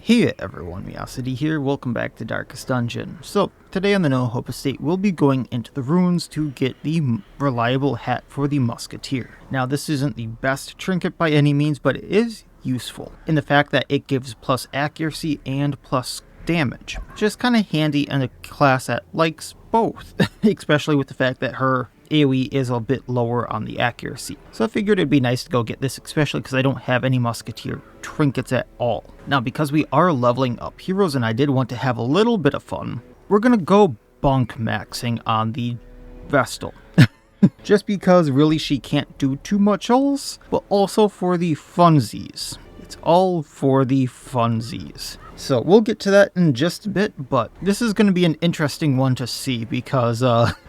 Hey everyone, Miacidae here, welcome back to Darkest Dungeon. So, today on the No Hope Estate, we'll be going into the ruins to get the reliable hat for the Musketeer. Now, this isn't the best trinket by any means, but it is useful in the fact that it gives plus accuracy and plus damage. Just kind of handy in a class that likes both, especially with the fact that her AoE is a bit lower on the accuracy. So I figured it'd be nice to go get this, especially because I don't have any Musketeer trinkets at all. Now, because we are leveling up heroes and I did want to have a little bit of fun, we're going to go bunk maxing on the Vestal. Just because really she can't do too much else, but also for the funsies. It's all for the funsies. So we'll get to that in just a bit, but this is going to be an interesting one to see because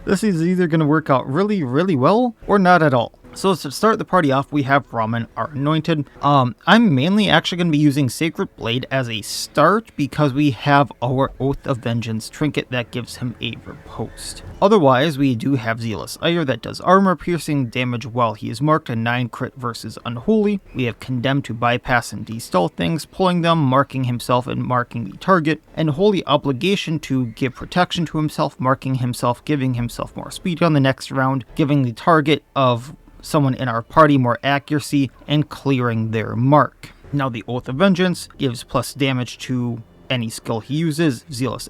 this is either going to work out really, really well or not at all. So to start the party off, we have Ramen, our Anointed. I'm mainly actually going to be using Sacred Blade as a start because we have our Oath of Vengeance trinket that gives him a riposte. Otherwise, we do have Zealous Ire that does armor piercing damage while he is marked, a 9 crit versus Unholy. We have Condemned to bypass and de-stall things, pulling them, marking himself and marking the target, and Holy Obligation to give protection to himself, marking himself, giving himself more speed on the next round, giving the target of someone in our party more accuracy, and clearing their mark. Now the Oath of Vengeance gives plus damage to any skill he uses, Zealous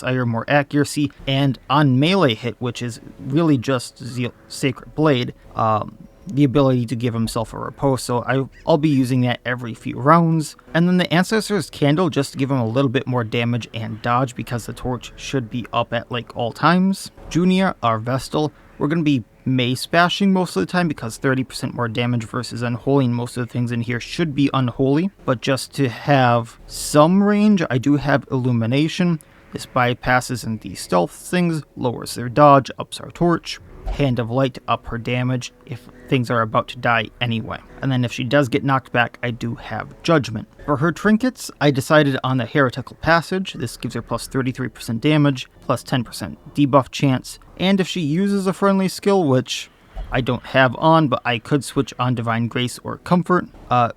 Ire more accuracy, and on melee hit, which is really just Sacred Blade, the ability to give himself a riposte, so I'll be using that every few rounds. And then the Ancestor's Candle just to give him a little bit more damage and dodge because the torch should be up at like all times. Junior, our Vestal, we're going to be mace bashing most of the time because 30% more damage versus Unholy, and most of the things in here should be Unholy. But just to have some range, I do have Illumination. This bypasses and de-stealth things, lowers their dodge, ups our torch. Hand of Light to up her damage if things are about to die anyway. And then if she does get knocked back, I do have Judgment. For her trinkets, I decided on the Heretical Passage. This gives her plus 33% damage, plus 10% debuff chance, and if she uses a friendly skill, which I don't have on, but I could switch on Divine Grace or Comfort,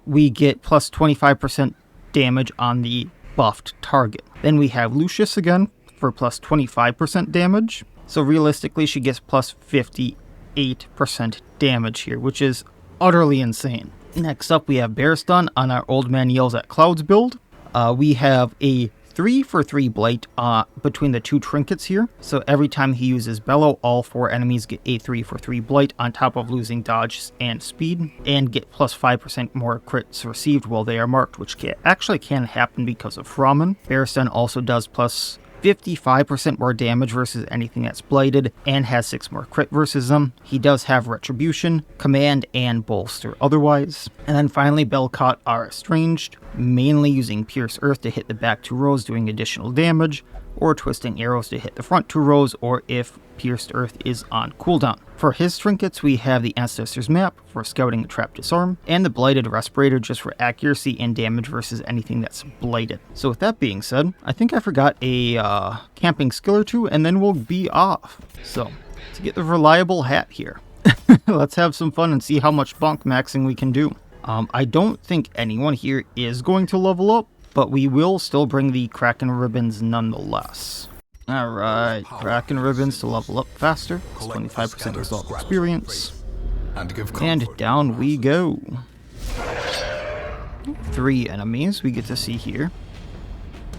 we get plus 25% damage on the buffed target. Then we have Lucius again for plus 25% damage. So realistically, she gets plus 58% damage here, which is utterly insane. Next up, we have Berestan on our Old Man Yells at Clouds build. We have a 3-for-3 blight between the two trinkets here. So every time he uses Bellow, all 4 enemies get a 3-for-3 blight on top of losing dodge and speed, and get plus 5% more crits received while they are marked, which actually can happen because of Ramen. Berestan also does plus 55% more damage versus anything that's blighted, and has 6 more crit versus them. He does have Retribution, Command, and Bolster otherwise. And then finally, Belcott are Estranged, mainly using Pierce Earth to hit the back 2 rows doing additional damage, or Twisting Arrows to hit the front 2 rows, or if Pierced Earth is on cooldown. For his trinkets, we have the Ancestor's Map for Scouting and Trap Disarm, and the Blighted Respirator just for accuracy and damage versus anything that's blighted. So with that being said, I think I forgot a camping skill or 2, and then we'll be off. So, to get the reliable hat here, let's have some fun and see how much bunk maxing we can do. I don't think anyone here is going to level up, but we will still bring the Kraken Ribbons nonetheless. Alright, Kraken Ribbons to level up faster. It's 25% resolve experience. And down we go. 3 enemies we get to see here.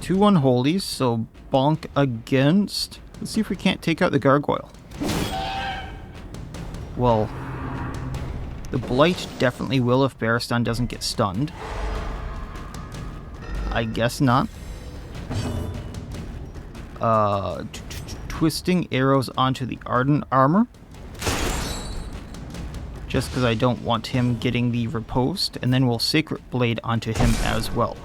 2 Unholies, so bonk against. Let's see if we can't take out the Gargoyle. Well, the Blight definitely will if Berestan doesn't get stunned. I guess not. Twisting Arrows onto the Ardent armor. Just because I don't want him getting the riposte. And then we'll Sacred Blade onto him as well.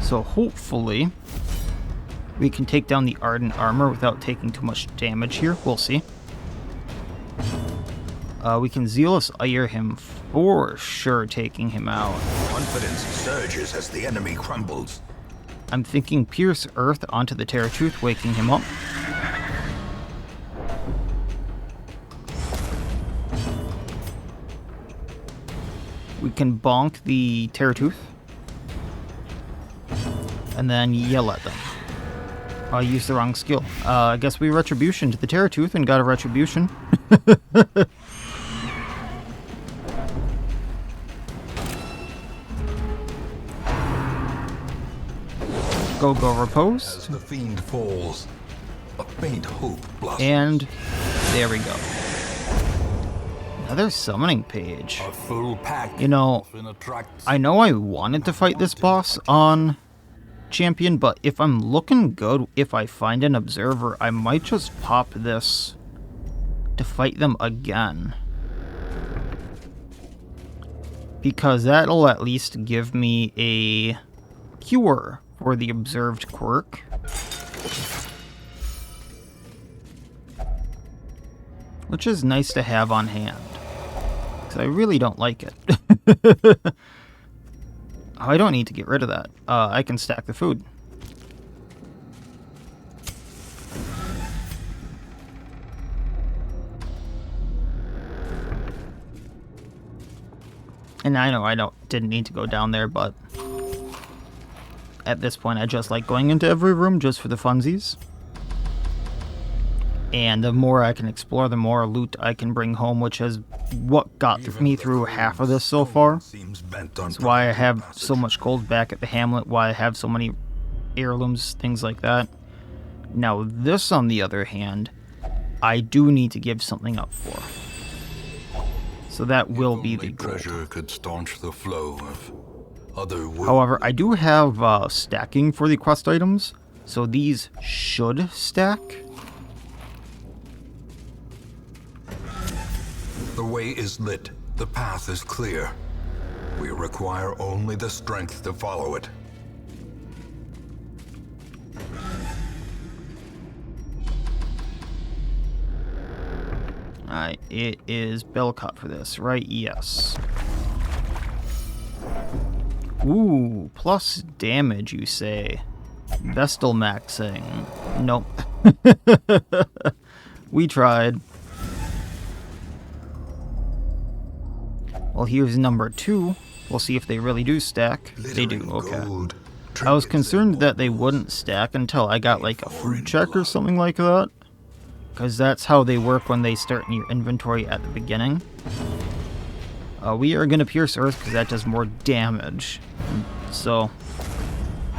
So hopefully we can take down the Ardent armor without taking too much damage here. We'll see. We can Zealous Ire him for sure, taking him out. Confidence surges as the enemy crumbles. I'm thinking Pierce Earth onto the Terrortooth, waking him up. We can bonk the Terrortooth. And then yell at them. I used the wrong skill. I guess we Retribution to the Terrortooth and got a Retribution. Go riposte. As the fiend falls, a faint hope blossoms. And there we go. Another summoning page. A full pack. You know, I know I wanted to fight this boss on Champion, but if I'm looking good, if I find an observer, I might just pop this to fight them again. Because that'll at least give me a cure for the observed quirk. Which is nice to have on hand. Because I really don't like it. I don't need to get rid of that. I can stack the food. And I know I didn't need to go down there, but at this point I just like going into every room just for the funsies. And the more I can explore, the more loot I can bring home, which is what got me through half of this so far. That's why I have so much gold back at the hamlet, why I have so many heirlooms, things like that. Now this, on the other hand, I do need to give something up for. So that will be the gold. Treasure could staunch the flow of other. However, I do have stacking for the quest items, so these should stack. The way is lit. The path is clear. We require only the strength to follow it. Alright, it is Bellcut for this, right? Yes. Ooh, plus damage, you say. Vestal maxing. Nope. We tried. Well, here's number 2. We'll see if they really do stack. They do, okay. I was concerned that they wouldn't stack until I got like a food check or something like that. Because that's how they work when they start in your inventory at the beginning. We are going to Pierce Earth because that does more damage. So,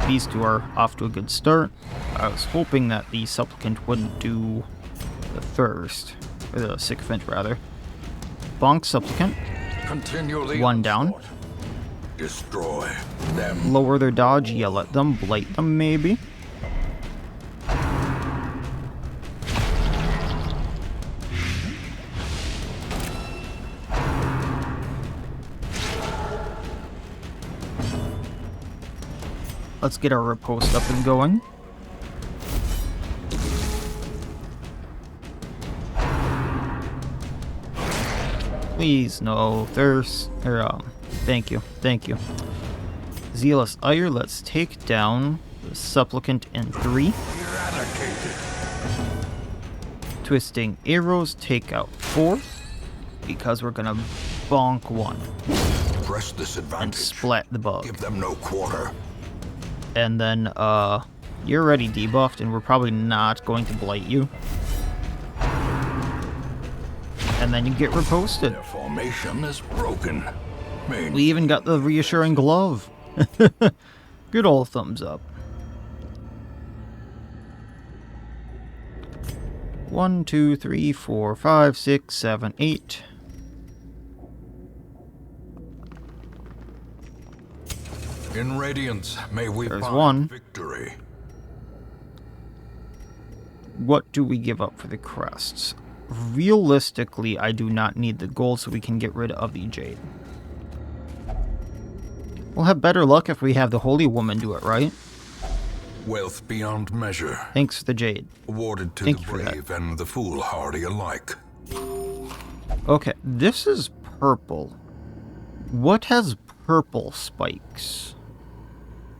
these two are off to a good start. I was hoping that the Supplicant wouldn't do the Thirst. Or the Sycophant, rather. Bonk Supplicant. Continually 1 down. Destroy them. Lower their dodge, yell at them, blight them maybe. Let's get our riposte up and going. Please, no thirst. Or, thank you. Zealous Ire, let's take down the Supplicant in 3. Eradicated. Twisting Arrows, take out 4. Because we're gonna bonk 1. Press this advantage. And splat the bug. Give them no quarter. And then, you're already debuffed, and we're probably not going to blight you. And then you get riposted. Their formation is broken. We even got the reassuring glove. Good old thumbs up. 1, 2, 3, 4, 5, 6, 7, 8. In radiance, may we There's find 1. victory. What do we give up for the crests? Realistically, I do not need the gold, so we can get rid of the jade. We'll have better luck if we have the Holy Woman do it, right? Wealth beyond measure. Thanks for the jade. Awarded to Thank the you for that. brave and the foolhardy alike. Okay, this is purple. What has purple spikes?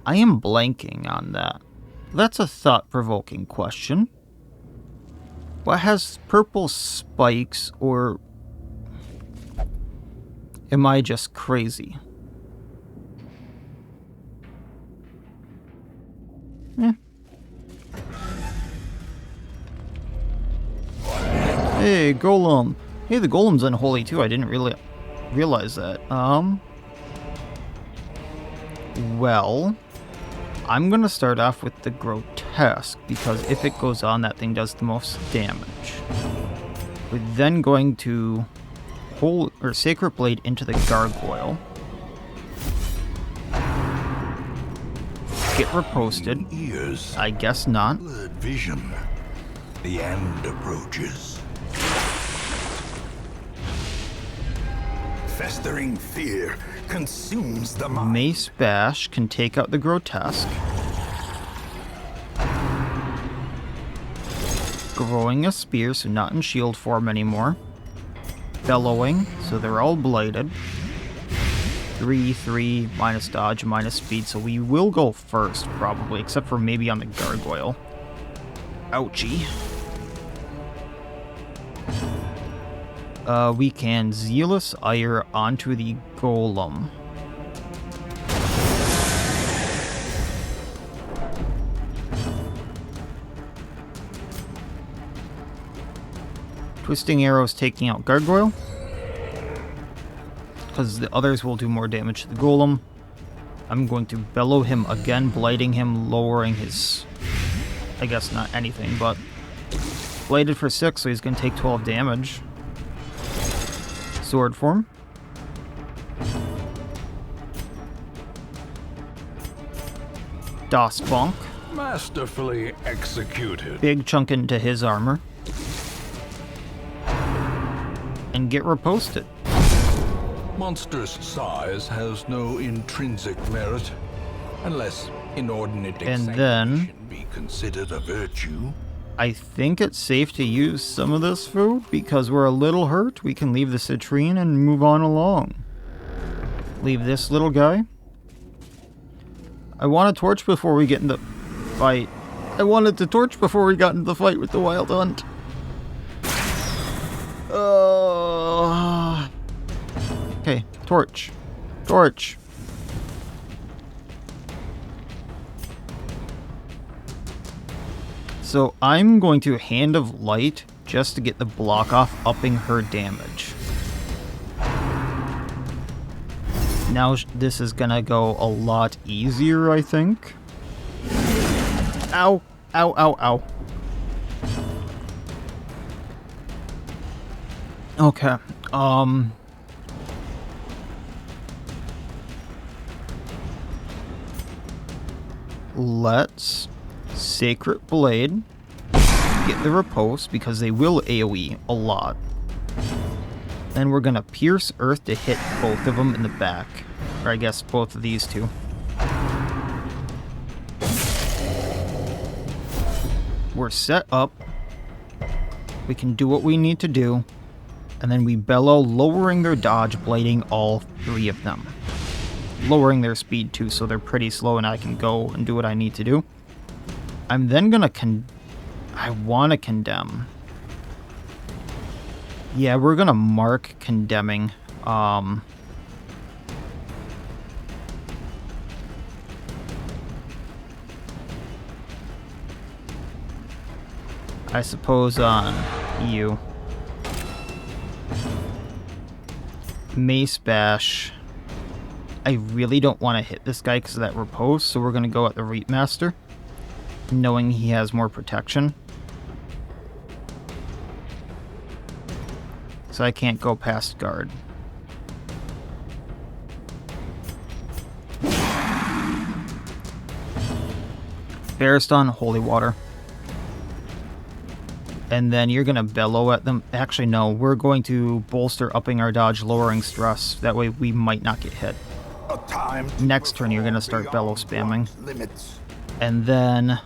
I am blanking on that. That's a thought-provoking question. What has purple spikes, or Am I just crazy? Eh. Hey, Golem. Hey, the Golem's unholy too. I didn't really realize that. Well, I'm gonna start off with the Grotesque, because if it goes on, that thing does the most damage. We're then going to Sacred Blade into the Gargoyle. Get riposted. Ears. I guess not. Blurred vision. The end approaches. Festering fear consumes the mind. Mace Bash can take out the Grotesque. Growing a Spear, so not in shield form anymore. Bellowing, so they're all bladed. 3/3, minus dodge, minus speed, so we will go first, probably, except for maybe on the Gargoyle. Ouchie. We can Zealous Ire onto the Golem. Twisting Arrows taking out Gargoyle, because the others will do more damage to the Golem. I'm going to Bellow him again, blighting him, lowering his... I guess not anything, but... Bladed for 6, so he's going to take 12 damage. Sword form. Das Bonk. Masterfully executed. Big chunk into his armor. And get riposted. Monstrous size has no intrinsic merit, unless inordinate And then- exaggeration be considered a virtue. I think it's safe to use some of this food because we're a little hurt. We can leave the citrine and move on along. Leave this little guy. I want a torch before we get in the fight. I wanted to torch before we got into the fight with the Wild Hunt. Okay, torch. Torch. So I'm going to Hand of Light just to get the block off, upping her damage. Now this is gonna go a lot easier, I think. Ow. Ow, ow, ow. Okay, let's Sacred Blade, get the Repose, because they will AoE a lot. Then we're gonna Pierce Earth to hit both of them in the back. Or I guess both of these two. We're set up. We can do what we need to do. And then we Bellow, lowering their dodge, blading all 3 of them. Lowering their speed too, so they're pretty slow and I can go and do what I need to do. I'm then gonna I wanna Condemn. Yeah, we're gonna mark Condemning. I suppose on you. Mace Bash. I really don't want to hit this guy because of that Repose, so we're going to go at the Reap Master, knowing he has more protection. So I can't go past guard. Bariston, Holy Water. And then you're going to Bellow at them. Actually, no. We're going to bolster, upping our dodge, lowering stress. That way we might not get hit. Next turn, you're going to start Bellow spamming. And then,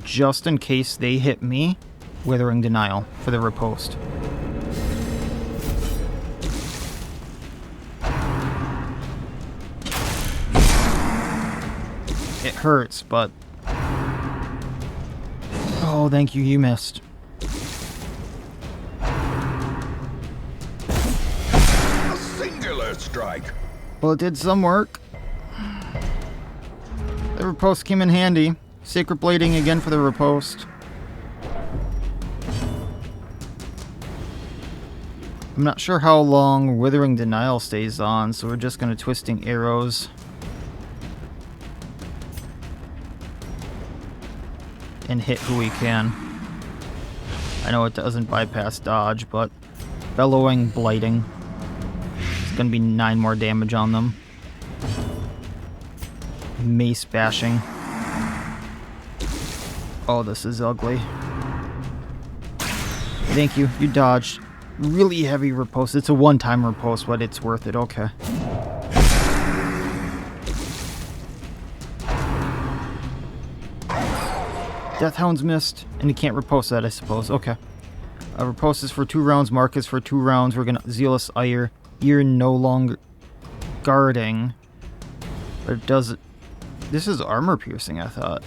just in case they hit me, Withering Denial for the riposte. It hurts, but... Oh, thank you, you missed. Killer strike. Well, it did some work. The riposte came in handy. Sacred blading again for the riposte. I'm not sure how long Withering Denial stays on, so we're just going to Twisting Arrows. And hit who we can. I know it doesn't bypass dodge, but Bellowing, Blighting. It's going to be 9 more damage on them. Mace Bashing. Oh, this is ugly. Thank you, you dodged. Really heavy riposte. It's a one-time riposte, but it's worth it. Okay. Deathhound's missed, and you can't riposte that, I suppose. Okay. Riposte is for 2 rounds. Mark is for 2 rounds. We're gonna Zealous Ire. You're no longer guarding, but it does. This is armor piercing, I thought.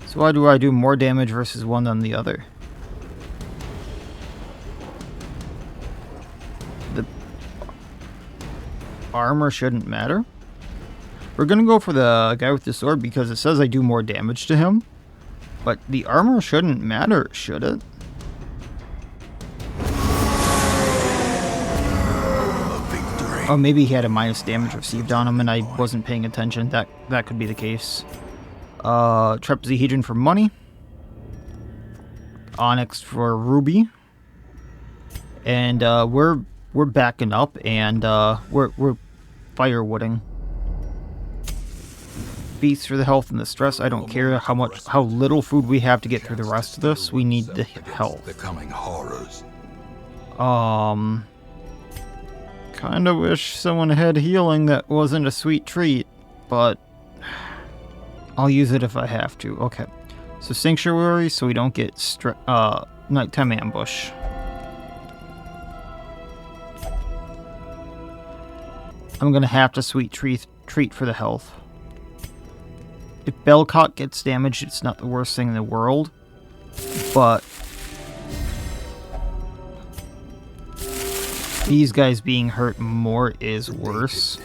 So why do I do more damage versus one than the other? The armor shouldn't matter. We're gonna go for the guy with the sword because it says I do more damage to him. But the armor shouldn't matter, should it? Oh, maybe he had a minus damage received on him and I wasn't paying attention. That could be the case. Trapezohedron for money. Onyx for ruby. And we're backing up and we're firewooding. Beast for the health and the stress. I don't care how little food we have to get through the rest of this. We need the health. Becoming horrors. Kinda wish someone had healing that wasn't a sweet treat, but I'll use it if I have to. Okay. So Sanctuary, so we don't get nighttime ambush. I'm gonna have to sweet treat for the health. If Bellcock gets damaged, it's not the worst thing in the world, but these guys being hurt more is worse.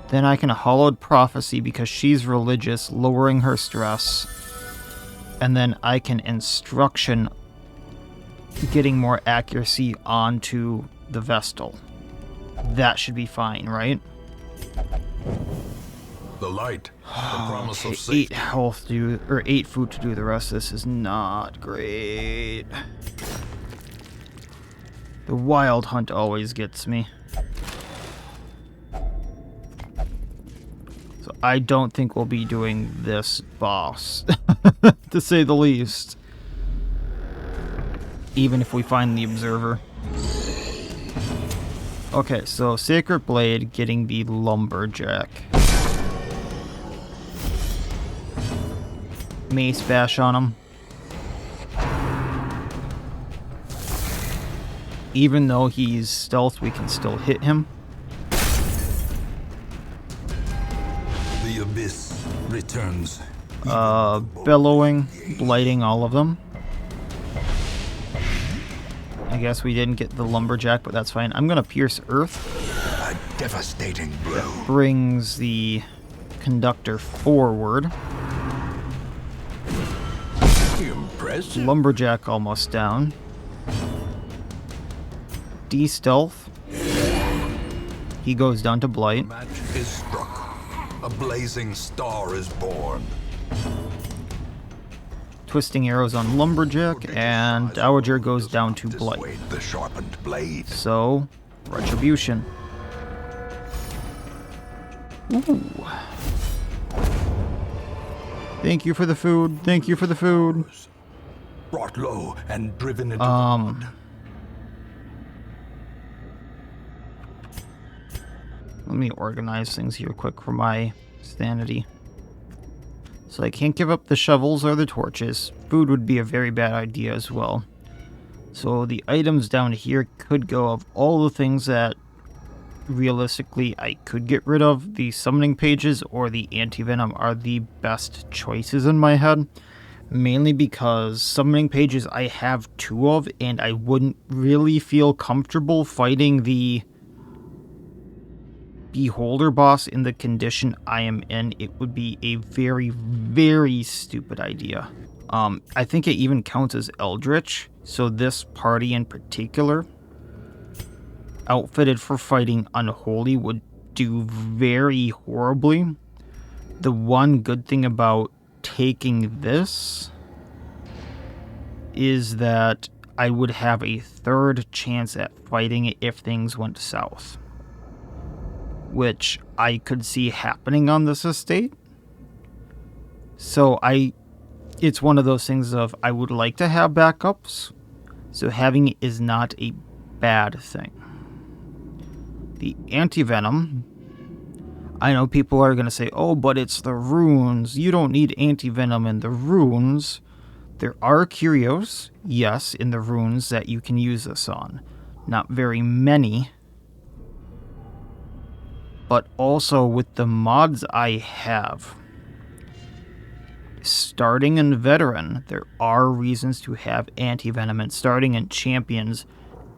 Then I can Hallowed Prophecy because she's religious, lowering her stress. And then I can Instruction, getting more accuracy onto the Vestal. That should be fine, right? The light. The promise of Okay, safety. 8 health to or 8 food to do the rest of this is not great. The Wild Hunt always gets me. So I don't think we'll be doing this boss, to say the least. Even if we find the Observer. Okay, so Sacred Blade getting the Lumberjack. Mace Bash on him. Even though he's stealth, we can still hit him. The abyss returns. Bellowing, blighting all of them. I guess we didn't get the Lumberjack, but that's fine. I'm gonna Pierce Earth. A devastating blow. Brings the Conductor forward. Impressive. Lumberjack almost down. D-Stealth. He goes down to Blight. Match is struck. A blazing star is born. Twisting Arrows on Lumberjack, and Dowager goes down to Blight. Dissuade the sharpened blade. So, Retribution. Ooh. Thank you for the food. Thank you for the food. Brought low and driven into the mud. Let me organize things here quick for my sanity. So I can't give up the shovels or the torches. Food would be a very bad idea as well. So the items down here could go of all the things that realistically I could get rid of, the summoning pages or the anti-venom are the best choices in my head. Mainly because summoning pages I have 2 of, and I wouldn't really feel comfortable fighting the Beholder boss in the condition I am in. It would be a very, very stupid idea. I think it even counts as Eldritch, so this party in particular, outfitted for fighting Unholy, would do very horribly. The one good thing about taking this is that I would have a 3rd chance at fighting it if things went south, which I could see happening on this estate. So it's one of those things of I would like to have backups, so having it is not a bad thing. The anti-venom, I know people are going to say, oh, but it's the runes. You don't need anti-venom in the runes. There are curios, yes, in the runes that you can use this on. Not very many. But also with the mods I have, starting in Veteran, there are reasons to have anti-venom, and starting in Champions,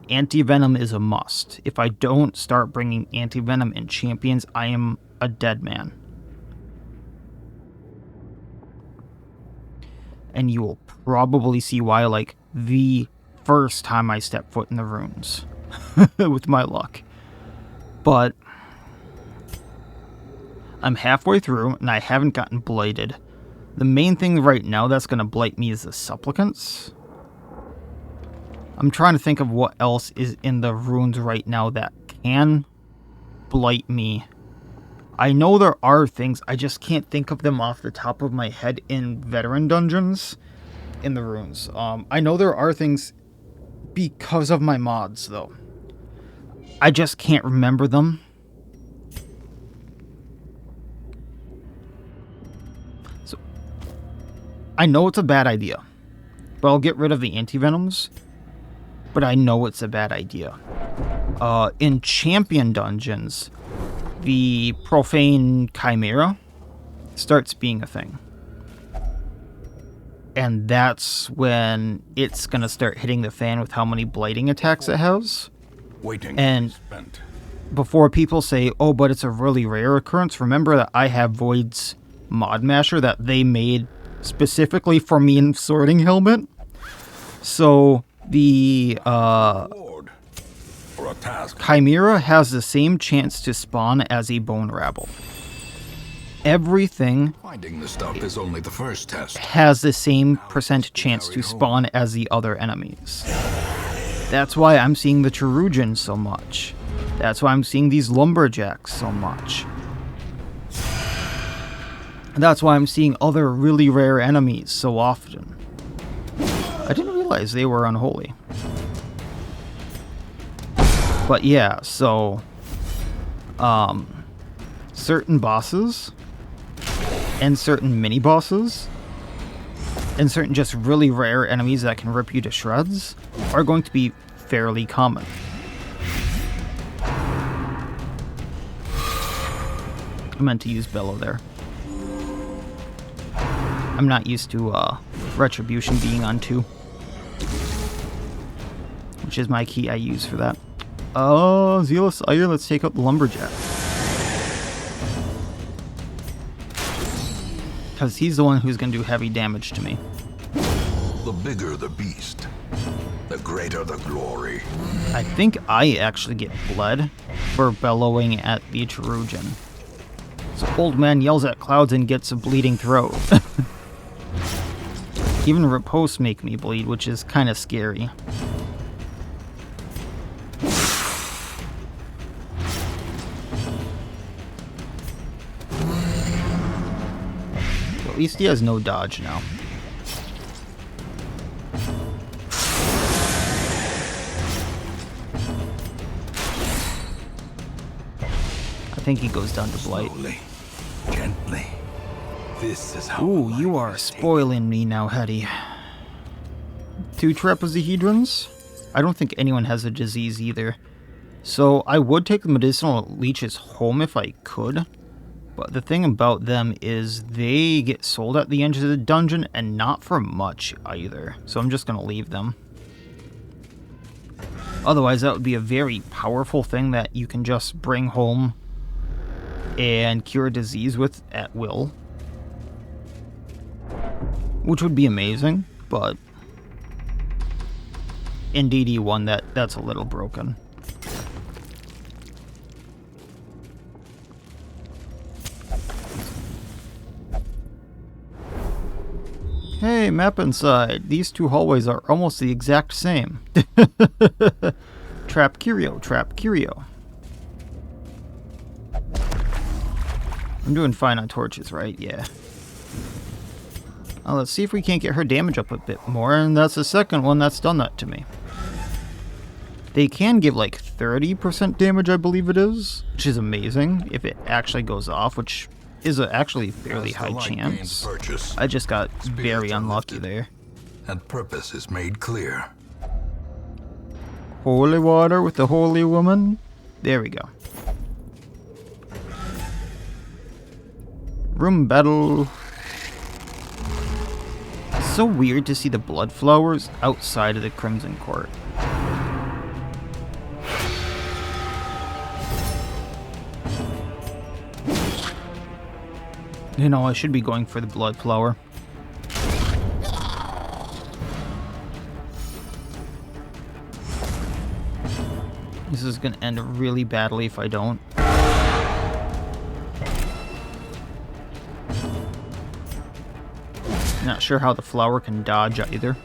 anti-venom is a must. If I don't start bringing anti-venom in Champions, I am a dead man. And you will probably see why, like, the first time I step foot in the runes, with my luck. But I'm halfway through, and I haven't gotten blighted. The main thing right now that's going to blight me is the supplicants. I'm trying to think of what else is in the runes right now that can blight me. I know there are things, I just can't think of them off the top of my head in veteran dungeons in the runes. I know there are things because of my mods, though. I just can't remember them. So, I know it's a bad idea, but I'll get rid of the anti-venoms. But I know it's a bad idea. In champion dungeons, the Profane Chimera starts being a thing. And that's when it's going to start hitting the fan with how many blighting attacks it has. And before people say, oh, but it's a really rare occurrence, remember that I have Void's Mod Masher that they made specifically for me in Sorting Helmet. So the Chimera has the same chance to spawn as a Bone Rabble. Everything Finding the stuff is only the first test. Has the same percent chance to spawn as the other enemies. That's why I'm seeing the Chirurgeon so much. That's why I'm seeing these Lumberjacks so much. That's why I'm seeing other really rare enemies so often. I didn't realize they were unholy. But yeah, so certain bosses and certain mini bosses and certain just really rare enemies that can rip you to shreds are going to be fairly common. I meant to use Bellow there. I'm not used to Retribution being on 2, which is my key I use for that. Oh, Zealous Ire, let's take out the Lumberjack. Because he's the one who's going to do heavy damage to me. The bigger the beast, the greater the glory. I think I actually get bled for bellowing at the Chirurgeon. So old man yells at clouds and gets a bleeding throat. Even riposte make me bleed, which is kind of scary. At least he has no dodge now. I think he goes down to Blight. Slowly, gently. This is how. Ooh, you are spoiling me now, Hetty. 2 trapezohedrons? I don't think anyone has a disease either. So I would take the medicinal leeches home if I could, but the thing about them is they get sold at the end of the dungeon and not for much either. So I'm just going to leave them. Otherwise, that would be a very powerful thing that you can just bring home and cure disease with at will. Which would be amazing, but in DD1 that's a little broken. Hey, map inside. These two hallways are almost the exact same. Trap Curio, Trap Curio. I'm doing fine on torches, right? Yeah. Let's see if we can't get her damage up a bit more, and that's the second one that's done that to me. They can give like 30% damage, I believe it is, which is amazing if it actually goes off, which is actually a fairly high chance. I just got very unlucky there. And purpose is made clear. Holy water with the holy woman. There we go. Room battle. It's so weird to see the Bloodflowers outside of the Crimson Court. You know, I should be going for the Bloodflower. This is going to end really badly if I don't. Not sure how the flower can dodge either.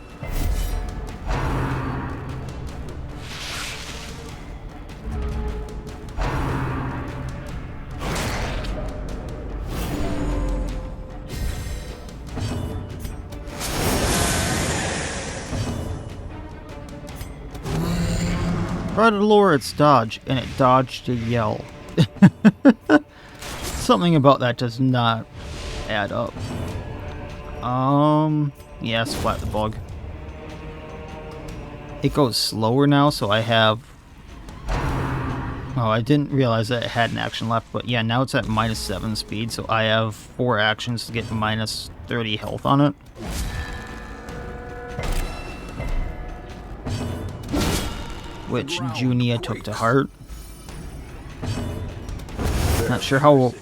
Try to lower its dodge, and it dodged a yell. Something about that does not add up. Yeah, splat the bug. It goes slower now, so I have... Oh, I didn't realize that it had an action left, but yeah, now it's at -7 speed, so I have 4 actions to get -30 health on it. Which Junia took to heart. Not sure how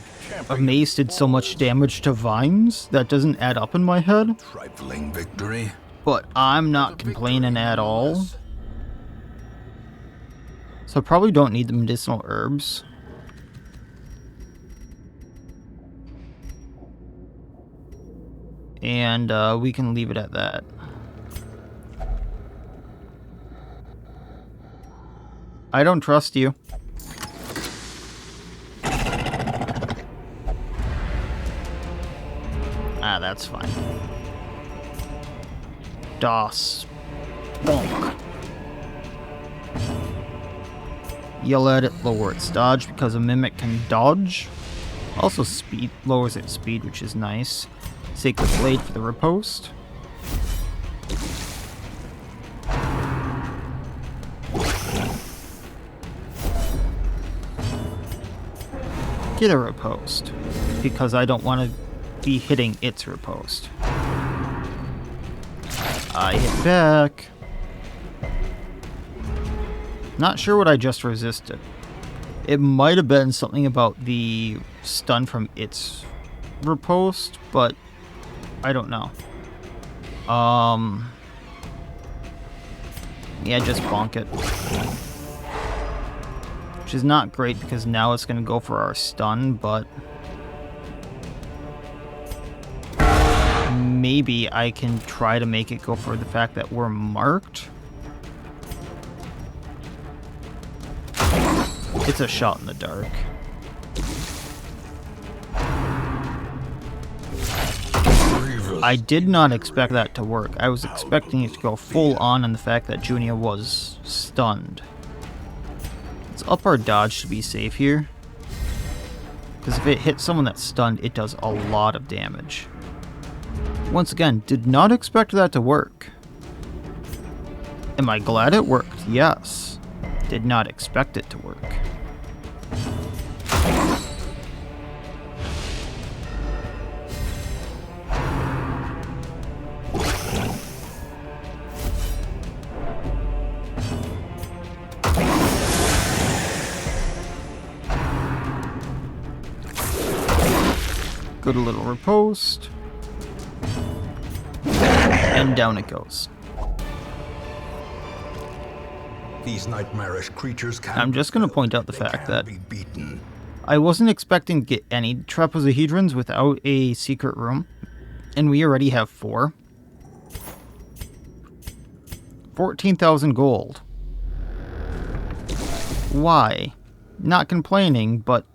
a mace did so much damage to vines. That doesn't add up in my head. Trifling victory. But I'm not complaining at all. So I probably don't need the medicinal herbs. And we can leave it at that. I don't trust you. Ah, that's fine. DOS. Bonk. Yell at it, lower its dodge because a mimic can dodge. Also speed, lowers its speed, which is nice. Sacred Blade for the riposte. Get a riposte, because I don't want to be hitting its riposte. I hit back. Not sure what I just resisted. It might have been something about the stun from its riposte, but I don't know. Yeah, just bonk it. Which is not great because now it's going to go for our stun, but maybe I can try to make it go for the fact that we're marked. It's a shot in the dark. I did not expect that to work. I was expecting it to go full on the fact that Junia was stunned. Let's up our dodge to be safe here. Because if it hits someone that's stunned, it does a lot of damage. Once again, did not expect that to work. Am I glad it worked? Yes. Did not expect it to work. Good little riposte. And down it goes. These nightmarish creatures I'm just going to point out the fact that be beaten. I wasn't expecting to get any trapezohedrons without a secret room, and we already have 4. 14,000 gold. Why? Not complaining, but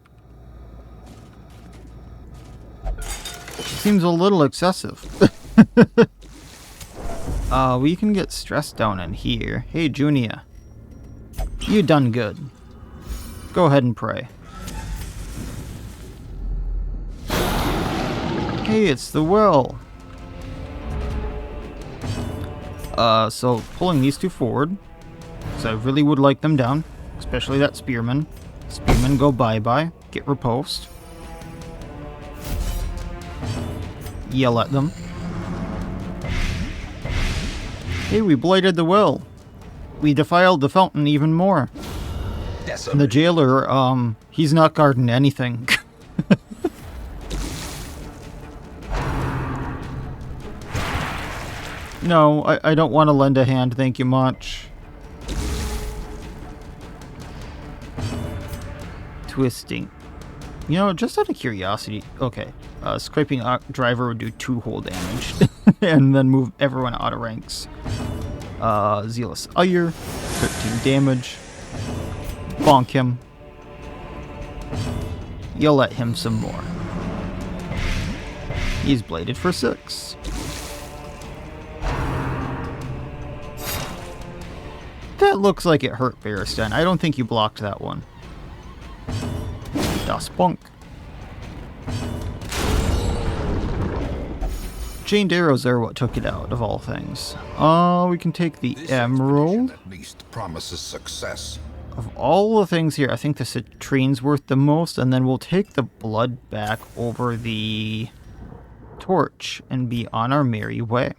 seems a little excessive. We can get stressed down in here. Hey, Junia. You done good. Go ahead and pray. Hey, it's the well. So pulling these 2 forward. So I really would like them down. Especially that spearman. Spearman go bye-bye. Get riposte. Yell at them. Hey, we blighted the well. We defiled the fountain even more. And the jailer, he's not guarding anything. No, I don't want to lend a hand, thank you much. Twisting. You know, just out of curiosity, okay. Scraping driver would do 2 whole damage. And then move everyone out of ranks. Zealous Ire, 13 damage. Bonk him. Yell at him some more. He's bladed for 6. That looks like it hurt Beristan. I don't think you blocked that one. Das Bunk. Chained arrows are what took it out, of all things. We can take the emerald. At least promises success. Of all the things here, I think the citrine's worth the most, and then we'll take the blood back over the torch and be on our merry way.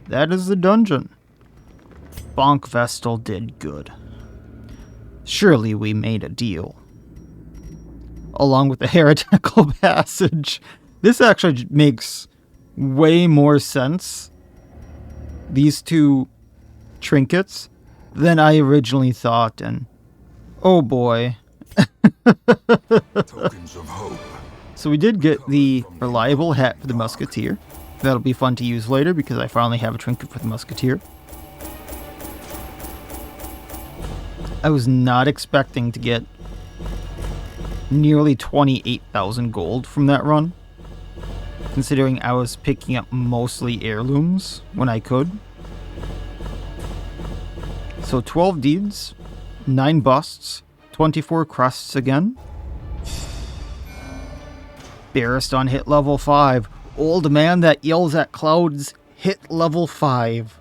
That is the dungeon. Bonk Vestal did good. Surely we made a deal. Along with the Heretical Passage. This actually makes way more sense, these 2 trinkets, than I originally thought, and oh boy. Tokens of hope. So we did get the reliable hat for the Musketeer. That'll be fun to use later because I finally have a trinket for the Musketeer. I was not expecting to get nearly 28,000 gold from that run, considering I was picking up mostly heirlooms when I could. So 12 deeds, 9 busts, 24 crusts again. Beristan hit level 5. Old man that yells at clouds hit level 5.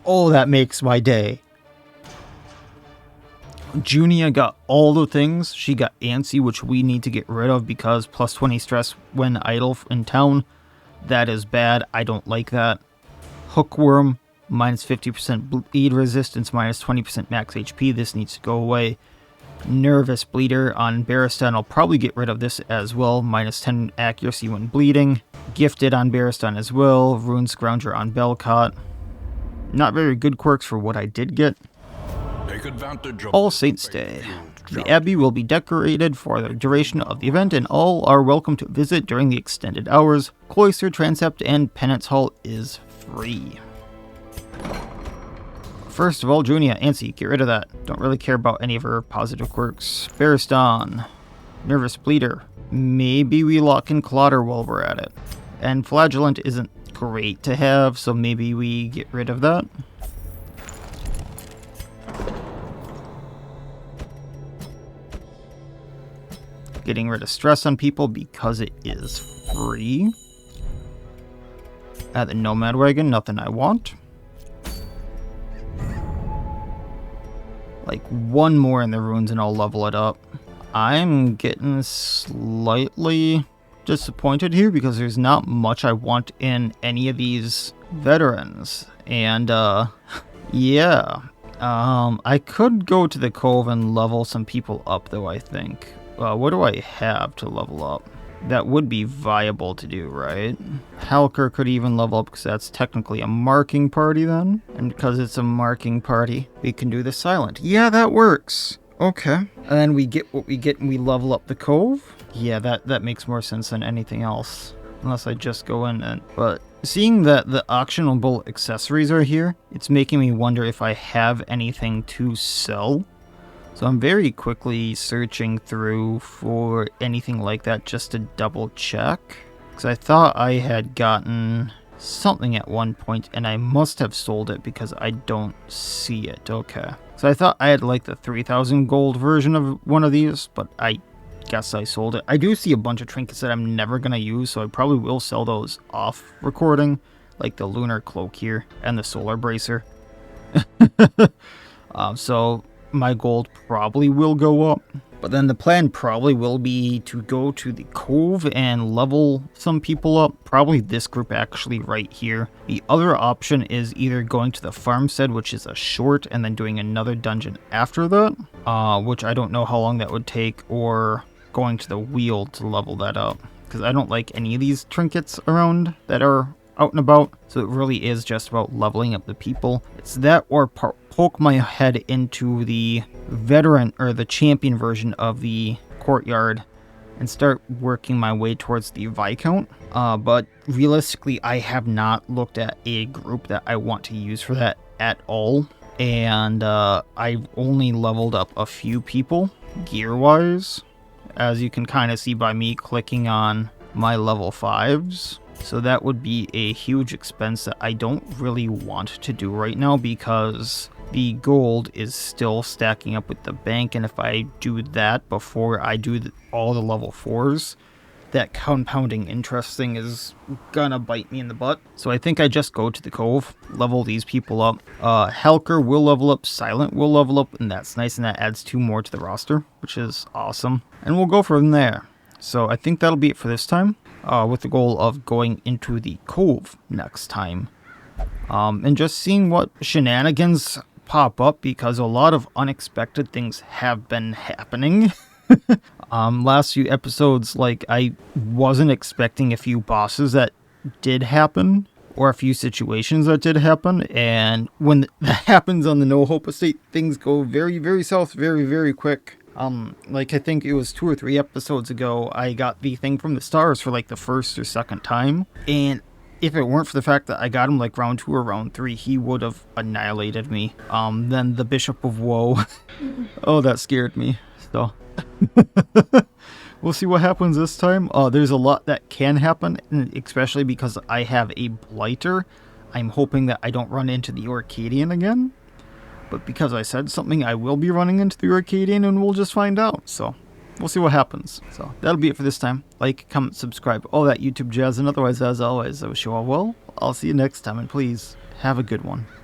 Oh, that makes my day. Junia got all the things. She got antsy, which we need to get rid of because plus 20 stress when idle in town. That is bad. I don't like that. Hookworm, minus 50% bleed resistance, minus 20% max HP. This needs to go away. Nervous Bleeder on Beristan. I'll probably get rid of this as well. Minus 10 accuracy when bleeding. Gifted on Beristan as well. Rune Scrounger on Belcott. Not very good quirks for what I did get. All Saints Day. The Abbey will be decorated for the duration of the event, and all are welcome to visit during the extended hours. Cloister, Transept, and Penance Hall is free. First of all, Junia, Ansi, get rid of that. Don't really care about any of her positive quirks. Beristan. Nervous Bleeder. Maybe we lock in Clotter while we're at it. And Flagellant isn't great to have, so maybe we get rid of that. Getting rid of stress on people because it is free. Add the Nomad Wagon, nothing I want. like one more in the runes and I'll level it up. I'm getting slightly disappointed here because there's not much I want in any of these veterans. And yeah, I could go to the cove and level some people up though, I think. What do I have to level up? That would be viable to do, right? Halker could even level up because that's technically a marking party then. And because it's a marking party, we can do the silent. Yeah, that works. Okay. And then we get what we get and we level up the cove. Yeah, that makes more sense than anything else. Unless I just go in and... But seeing that the auctionable accessories are here, it's making me wonder if I have anything to sell. So I'm very quickly searching through for anything like that just to double check. Because I thought I had gotten something at one point and I must have sold it because I don't see it. Okay. So I thought I had like the 3,000 gold version of one of these, but I guess I sold it. I do see a bunch of trinkets that I'm never going to use, so I probably will sell those off recording. Like the lunar cloak here and the solar bracer. So... my gold probably will go up, but then the plan probably will be to go to the cove and level some people up, probably this group actually right here. The other option is either going to the farmstead, which is a short, and then doing another dungeon after that, which I don't know how long that would take, or going to the wheel to level that up, because I don't like any of these trinkets around that are out and about, so it really is just about leveling up the people. It's that or poke my head into the veteran or the champion version of the courtyard and start working my way towards the Viscount. But realistically, I have not looked at a group that I want to use for that at all, and I've only leveled up a few people gear-wise, as you can kind of see by me clicking on my level 5s. So that would be a huge expense that I don't really want to do right now because the gold is still stacking up with the bank, and if I do that before I do all the level 4s, that compounding interest thing is gonna bite me in the butt. So I think I just go to the cove, level these people up. Helker will level up, Silent will level up, and that's nice, and that adds 2 more to the roster, which is awesome. And we'll go from there. So I think that'll be it for this time. With the goal of going into the cove next time. And just seeing what shenanigans pop up, because a lot of unexpected things have been happening. Last few episodes, like, I wasn't expecting a few bosses that did happen, or a few situations that did happen, and when that happens on the No Hope Estate, things go very, very south very, very quick. Like I think it was 2 or 3 episodes ago, I got the thing from the stars for like the first or second time, and if it weren't for the fact that I got him like round 2 or round 3, he would have annihilated me. Then the Bishop of Woe, oh, that scared me, so. We'll see what happens this time. There's a lot that can happen, especially because I have a Blighter. I'm hoping that I don't run into the Orcadian again. But because I said something, I will be running into the Orcadian, and we'll just find out. So, we'll see what happens. So, that'll be it for this time. Like, comment, subscribe, all that YouTube jazz. And otherwise, as always, I wish you all well. I'll see you next time, and please, have a good one.